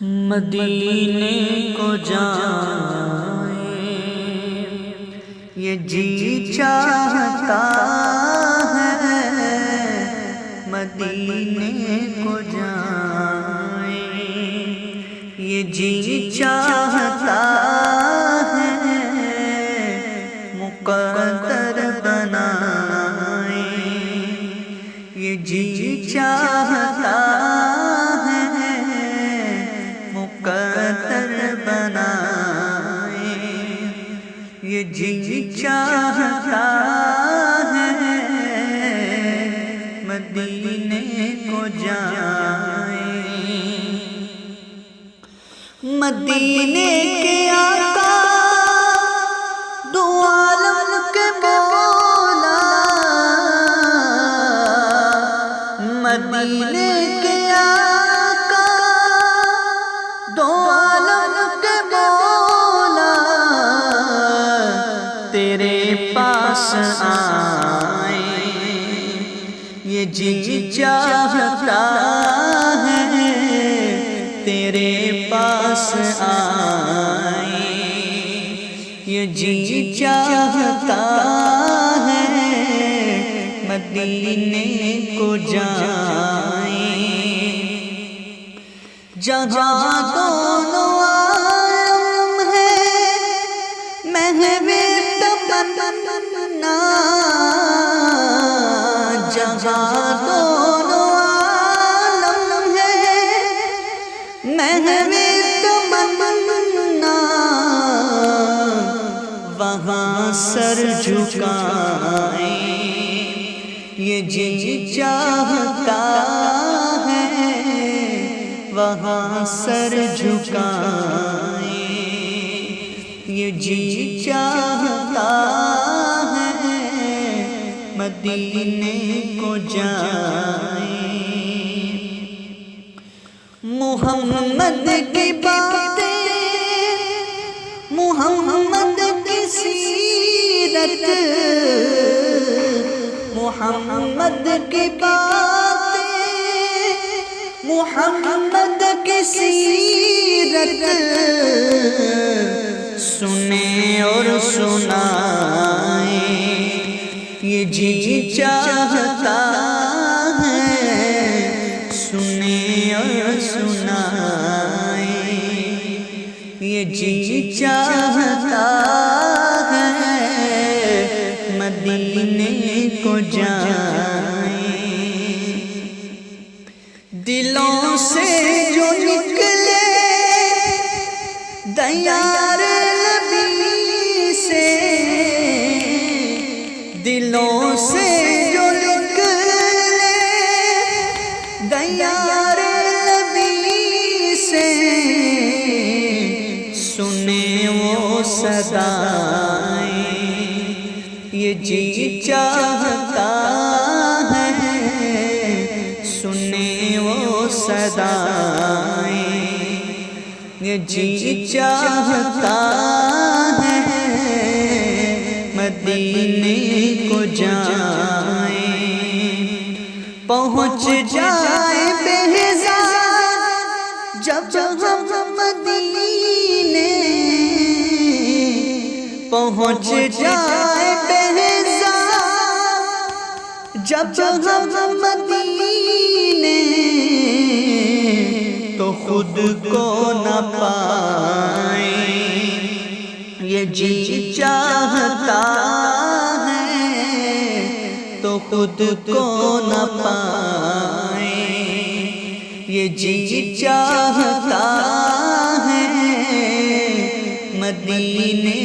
مدینے کو جائیں یہ جی چاہتا ہے، مدینے کو جائیں یہ جی چاہتا ہے، مقدر بنائیں یہ جی چاہتا ہے، مقدر بنائیں یہ جی چاہتا ہے، مدینے کو جائیں۔ مدینے کے آقا دو عالم کے مولا، مدینے کے آقا دو عالم کے مولا، تیرے پاس آئیں یہ جی چاہتا ہے، تیرے پاس آئیں یہ جی چاہتا ہے، مدینے کو جائیں۔ جہاں دونوں عالم ہے محو تمنا، جہاں دونوں عالم ہے محو تمنا، وہاں سر جھکائیں یہ جی چاہتا ہے، وہاں سر جھکائیں یہ جی چاہتا ہے، مدینے کو جائیں۔ محمد کی باتیں، محمد کی سیرت، محمد کی باتیں، محمد کی سیرت، سنیں اور سنائیں یہ جی چاہتا ہے، سنیں اور سنائیں یہ جی چاہتا ہے، مدینے کو جائیں۔ دلوں سے جو نکلے دیار نبی سے، دلوں سے جو نکلے دیار نبی سے، سنیں وہ صدائیں یہ جی چاہتا ہے، سنیں وہ صدائیں یہ جی چاہتا ہے، مدینے کو جائیں۔ پہنچ جائیں بہزاد جب ہم مدینے، پہنچ جائیں بہزاد جب ہم مدینے، تو خود کو نہ پائیں یہ جی چاہتا ہے، تو خود کو نہ پائیں یہ جی چاہتا ہے، مدینے